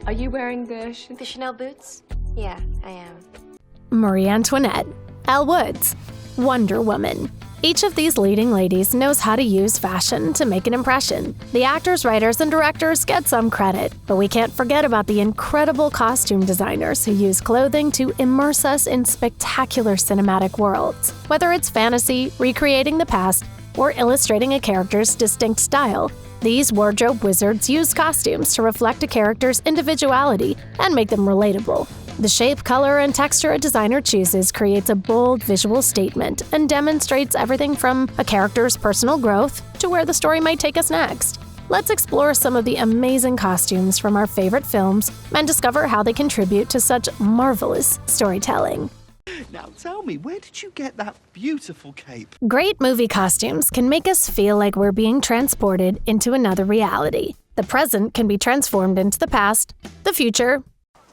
Are you wearing the Chanel boots? Yeah, I am. Marie Antoinette, Elle Woods, Wonder Woman. Each of these leading ladies knows how to use fashion to make an impression. The actors, writers, and directors get some credit, but we can't forget about the incredible costume designers who use clothing to immerse us in spectacular cinematic worlds. Whether it's fantasy, recreating the past, or illustrating a character's distinct style, these wardrobe wizards use costumes to reflect a character's individuality and make them relatable. The shape, color, and texture a designer chooses creates a bold visual statement and demonstrates everything from a character's personal growth to where the story might take us next. Let's explore some of the amazing costumes from our favorite films and discover how they contribute to such marvelous storytelling. Now tell me, where did you get that beautiful cape? Great movie costumes can make us feel like we're being transported into another reality. The present can be transformed into the past, the future,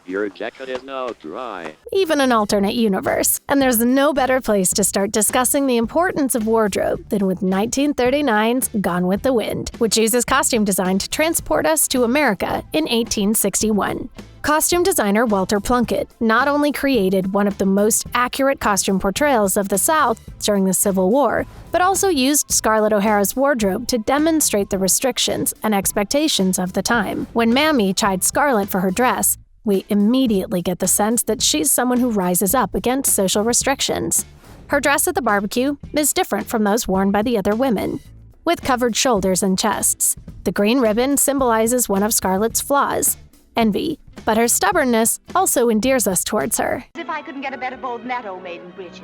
your jacket is now dry. Even an alternate universe. And there's no better place to start discussing the importance of wardrobe than with 1939's Gone with the Wind, which uses costume design to transport us to America in 1861. Costume designer Walter Plunkett not only created one of the most accurate costume portrayals of the South during the Civil War, but also used Scarlett O'Hara's wardrobe to demonstrate the restrictions and expectations of the time. When Mammy chid Scarlett for her dress, we immediately get the sense that she's someone who rises up against social restrictions. Her dress at the barbecue is different from those worn by the other women, with covered shoulders and chests. The green ribbon symbolizes one of Scarlett's flaws, envy, but her stubbornness also endears us towards her. As if I couldn't get a better bowl than that old maiden breeches.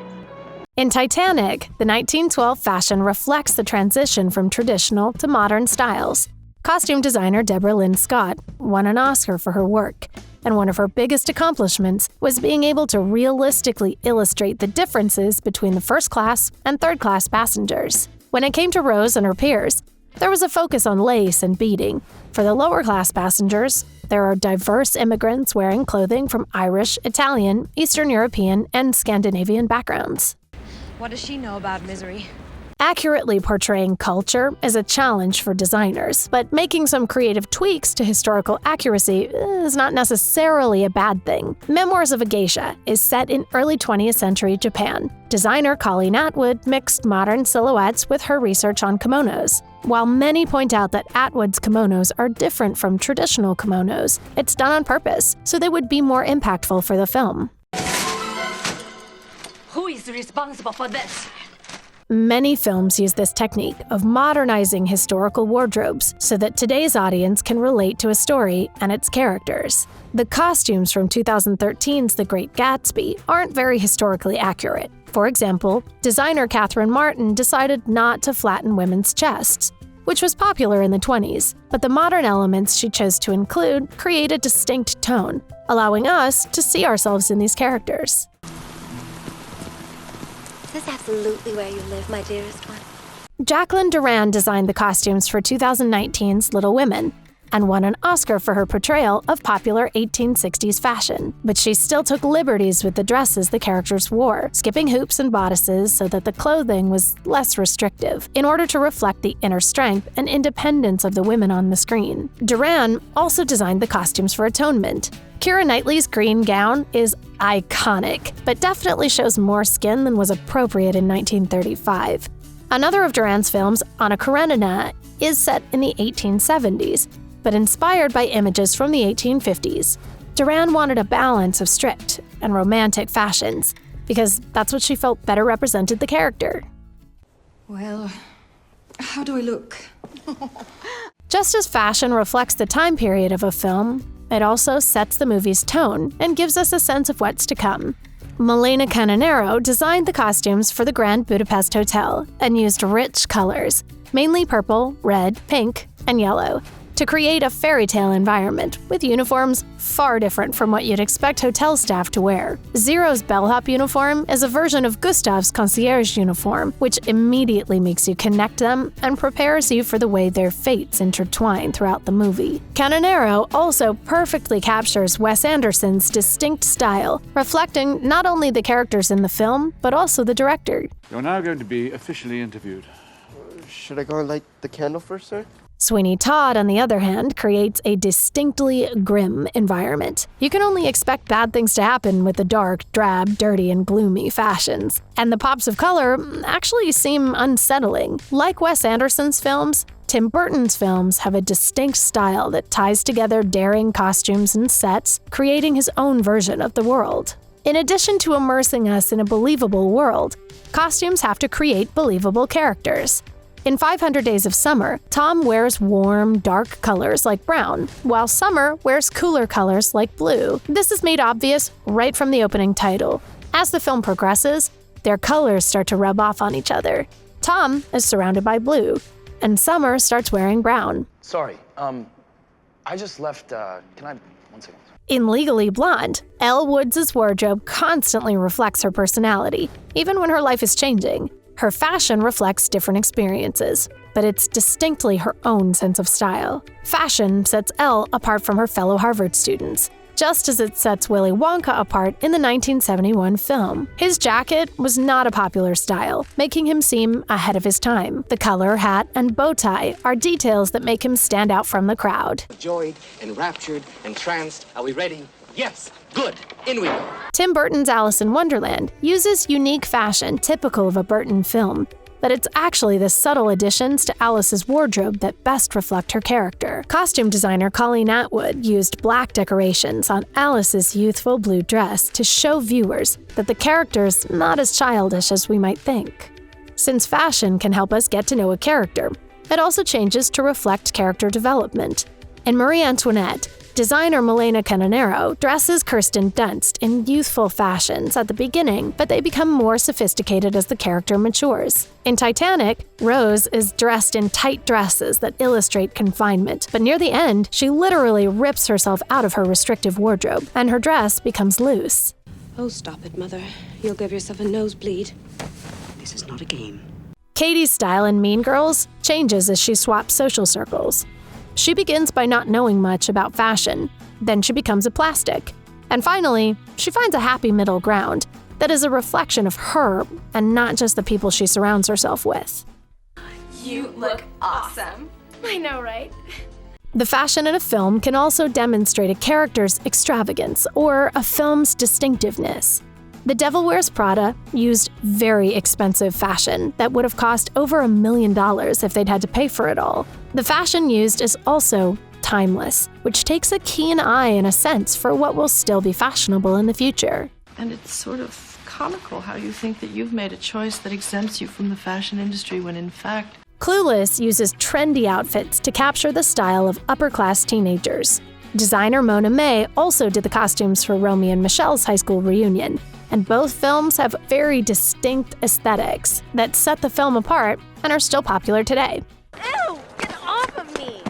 In Titanic, the 1912 fashion reflects the transition from traditional to modern styles. Costume designer Deborah Lynn Scott won an Oscar for her work, and one of her biggest accomplishments was being able to realistically illustrate the differences between the first-class and third-class passengers. When it came to Rose and her peers, there was a focus on lace and beading. For the lower-class passengers, there are diverse immigrants wearing clothing from Irish, Italian, Eastern European, and Scandinavian backgrounds. What does she know about misery? Accurately portraying culture is a challenge for designers, but making some creative tweaks to historical accuracy is not necessarily a bad thing. Memoirs of a Geisha is set in early 20th century Japan. Designer Colleen Atwood mixed modern silhouettes with her research on kimonos. While many point out that Atwood's kimonos are different from traditional kimonos, it's done on purpose, so they would be more impactful for the film. Who is responsible for this? Many films use this technique of modernizing historical wardrobes so that today's audience can relate to a story and its characters. The costumes from 2013's The Great Gatsby aren't very historically accurate. For example, designer Catherine Martin decided not to flatten women's chests, which was popular in the 20s, but the modern elements she chose to include create a distinct tone, allowing us to see ourselves in these characters. Is this absolutely where you live, my dearest one? Jacqueline Duran designed the costumes for 2019's Little Women and won an Oscar for her portrayal of popular 1860s fashion. But she still took liberties with the dresses the characters wore, skipping hoops and bodices so that the clothing was less restrictive, in order to reflect the inner strength and independence of the women on the screen. Duran also designed the costumes for Atonement. Keira Knightley's green gown is iconic, but definitely shows more skin than was appropriate in 1935. Another of Duran's films, Anna Karenina, is set in the 1870s, but inspired by images from the 1850s. Duran wanted a balance of strict and romantic fashions, because that's what she felt better represented the character. Well, how do I look? Just as fashion reflects the time period of a film, it also sets the movie's tone and gives us a sense of what's to come. Milena Canonero designed the costumes for the Grand Budapest Hotel and used rich colors, mainly purple, red, pink, and yellow, to create a fairytale environment with uniforms far different from what you'd expect hotel staff to wear. Zero's bellhop uniform is a version of Gustav's concierge uniform, which immediately makes you connect them and prepares you for the way their fates intertwine throughout the movie. Canonero also perfectly captures Wes Anderson's distinct style, reflecting not only the characters in the film, but also the director. You're now going to be officially interviewed. Should I go and light the candle first, sir? Sweeney Todd, on the other hand, creates a distinctly grim environment. You can only expect bad things to happen with the dark, drab, dirty, and gloomy fashions. And the pops of color actually seem unsettling. Like Wes Anderson's films, Tim Burton's films have a distinct style that ties together daring costumes and sets, creating his own version of the world. In addition to immersing us in a believable world, costumes have to create believable characters. In 500 Days of Summer, Tom wears warm, dark colors like brown, while Summer wears cooler colors like blue. This is made obvious right from the opening title. As the film progresses, their colors start to rub off on each other. Tom is surrounded by blue, and Summer starts wearing brown. Sorry, I just left, can I, 1 second. In Legally Blonde, Elle Woods' wardrobe constantly reflects her personality, even when her life is changing. Her fashion reflects different experiences, but it's distinctly her own sense of style. Fashion sets Elle apart from her fellow Harvard students, just as it sets Willy Wonka apart in the 1971 film. His jacket was not a popular style, making him seem ahead of his time. The color, hat, and bow tie are details that make him stand out from the crowd. Joyed, enraptured, entranced. Are we ready? Yes. Good. In we go. Tim Burton's Alice in Wonderland uses unique fashion typical of a Burton film, but it's actually the subtle additions to Alice's wardrobe that best reflect her character. Costume designer Colleen Atwood used black decorations on Alice's youthful blue dress to show viewers that the character's not as childish as we might think. Since fashion can help us get to know a character, it also changes to reflect character development. In Marie Antoinette, designer Milena Canonero dresses Kirsten Dunst in youthful fashions at the beginning, but they become more sophisticated as the character matures. In Titanic, Rose is dressed in tight dresses that illustrate confinement, but near the end, she literally rips herself out of her restrictive wardrobe, and her dress becomes loose. Oh, stop it, Mother. You'll give yourself a nosebleed. This is not a game. Katie's style in Mean Girls changes as she swaps social circles. She begins by not knowing much about fashion, then she becomes a plastic. And finally, she finds a happy middle ground that is a reflection of her and not just the people she surrounds herself with. You look awesome. I know, right? The fashion in a film can also demonstrate a character's extravagance or a film's distinctiveness. The Devil Wears Prada used very expensive fashion that would have cost over $1 million if they'd had to pay for it all. The fashion used is also timeless, which takes a keen eye and a sense for what will still be fashionable in the future. And it's sort of comical how you think that you've made a choice that exempts you from the fashion industry when in fact... CLUELESS uses trendy outfits to capture the style of upper-class teenagers. Designer Mona May also did the costumes for Romy and Michelle's high school reunion, and both films have very distinct aesthetics that set the film apart and are still popular today. Ew! Get off of me!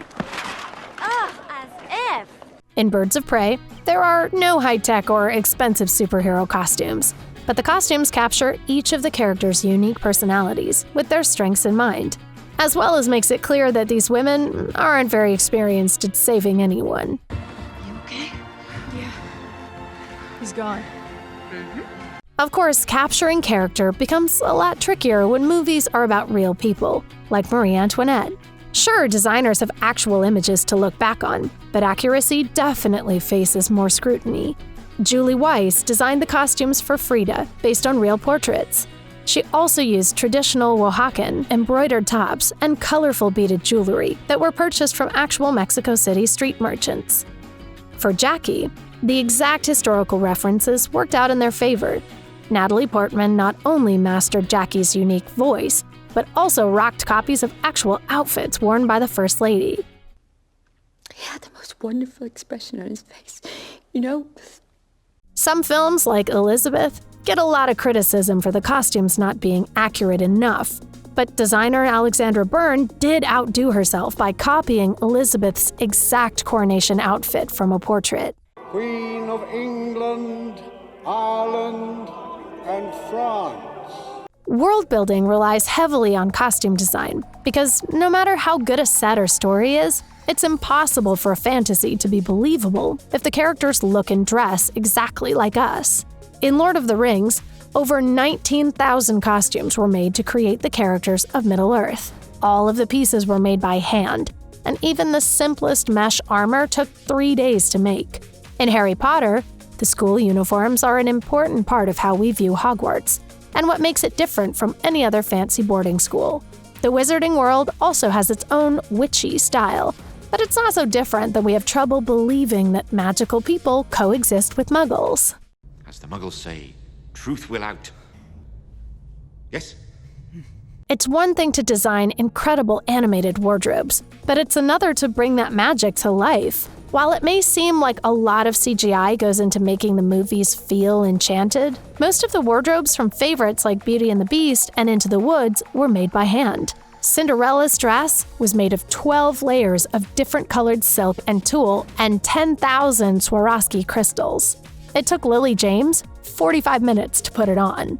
Ugh, as if! In Birds of Prey, there are no high-tech or expensive superhero costumes, but the costumes capture each of the characters' unique personalities with their strengths in mind, as well as makes it clear that these women aren't very experienced at saving anyone. You okay? Yeah. He's gone. Of course, capturing character becomes a lot trickier when movies are about real people, like Marie Antoinette. Sure, designers have actual images to look back on, but accuracy definitely faces more scrutiny. Julie Weiss designed the costumes for FRIDA based on real portraits. She also used traditional Oaxacan embroidered tops and colorful beaded jewelry that were purchased from actual Mexico City street merchants. For Jackie, the exact historical references worked out in their favor. Natalie Portman not only mastered Jackie's unique voice, but also rocked copies of actual outfits worn by the First Lady. He had the most wonderful expression on his face, you know? Some films, like Elizabeth, get a lot of criticism for the costumes not being accurate enough, but designer Alexandra Byrne did outdo herself by copying Elizabeth's exact coronation outfit from a portrait. Queen of England, Ireland, and France. World building relies heavily on costume design because no matter how good a set or story is, it's impossible for a fantasy to be believable if the characters look and dress exactly like us. In Lord of the Rings, over 19,000 costumes were made to create the characters of Middle-earth. All of the pieces were made by hand, and even the simplest mesh armor took 3 days to make. In Harry Potter, the school uniforms are an important part of how we view Hogwarts, and what makes it different from any other fancy boarding school. The wizarding world also has its own witchy style, but it's not so different that we have trouble believing that magical people coexist with muggles. As the muggles say, truth will out. Yes? It's one thing to design incredible animated wardrobes, but it's another to bring that magic to life. While it may seem like a lot of CGI goes into making the movies feel enchanted, most of the wardrobes from favorites like Beauty and the Beast and Into the Woods were made by hand. Cinderella's dress was made of 12 layers of different colored silk and tulle and 10,000 Swarovski crystals. It took Lily James 45 minutes to put it on.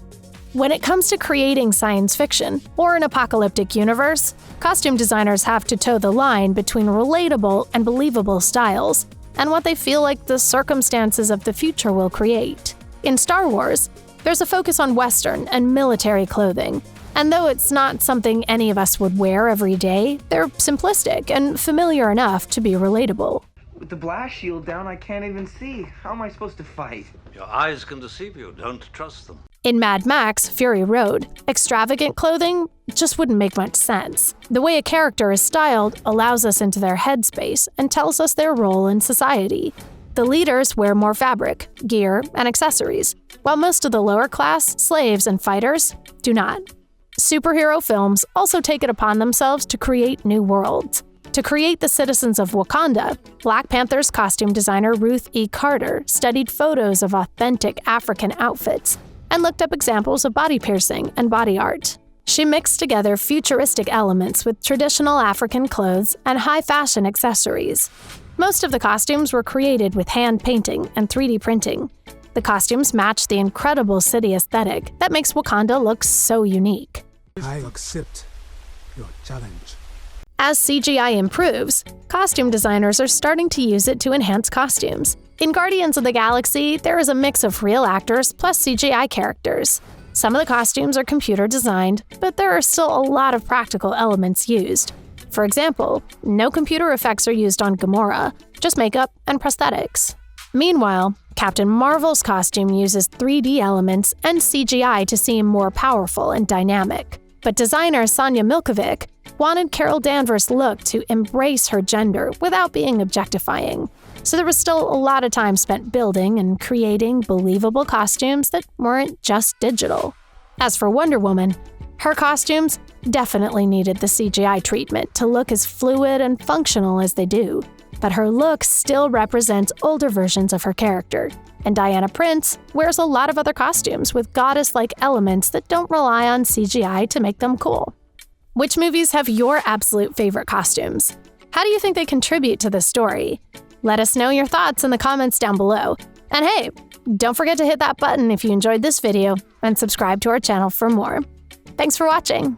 When it comes to creating science fiction or an apocalyptic universe, costume designers have to toe the line between relatable and believable styles, and what they feel like the circumstances of the future will create. In Star Wars, there's a focus on Western and military clothing, and though it's not something any of us would wear every day, they're simplistic and familiar enough to be relatable. With the blast shield down, I can't even see. How am I supposed to fight? Your eyes can deceive you. Don't trust them. In Mad Max: Fury Road, extravagant clothing just wouldn't make much sense. The way a character is styled allows us into their headspace and tells us their role in society. The leaders wear more fabric, gear, and accessories, while most of the lower class, slaves, and fighters do not. Superhero films also take it upon themselves to create new worlds. To create the citizens of Wakanda, Black Panther's costume designer Ruth E. Carter studied photos of authentic African outfits and looked up examples of body piercing and body art. She mixed together futuristic elements with traditional African clothes and high-fashion accessories. Most of the costumes were created with hand painting and 3D printing. The costumes match the incredible city aesthetic that makes Wakanda look so unique. I accept your challenge. As CGI improves, costume designers are starting to use it to enhance costumes. In Guardians of the Galaxy, there is a mix of real actors plus CGI characters. Some of the costumes are computer designed, but there are still a lot of practical elements used. For example, no computer effects are used on Gamora, just makeup and prosthetics. Meanwhile, Captain Marvel's costume uses 3D elements and CGI to seem more powerful and dynamic. But designer Sonia Milkovic wanted Carol Danvers' look to embrace her gender without being objectifying. So there was still a lot of time spent building and creating believable costumes that weren't just digital. As for Wonder Woman, her costumes definitely needed the CGI treatment to look as fluid and functional as they do. But her look still represents older versions of her character. And Diana Prince wears a lot of other costumes with goddess-like elements that don't rely on CGI to make them cool. Which movies have your absolute favorite costumes? How do you think they contribute to the story? Let us know your thoughts in the comments down below. And hey, don't forget to hit that button if you enjoyed this video and subscribe to our channel for more. Thanks for watching.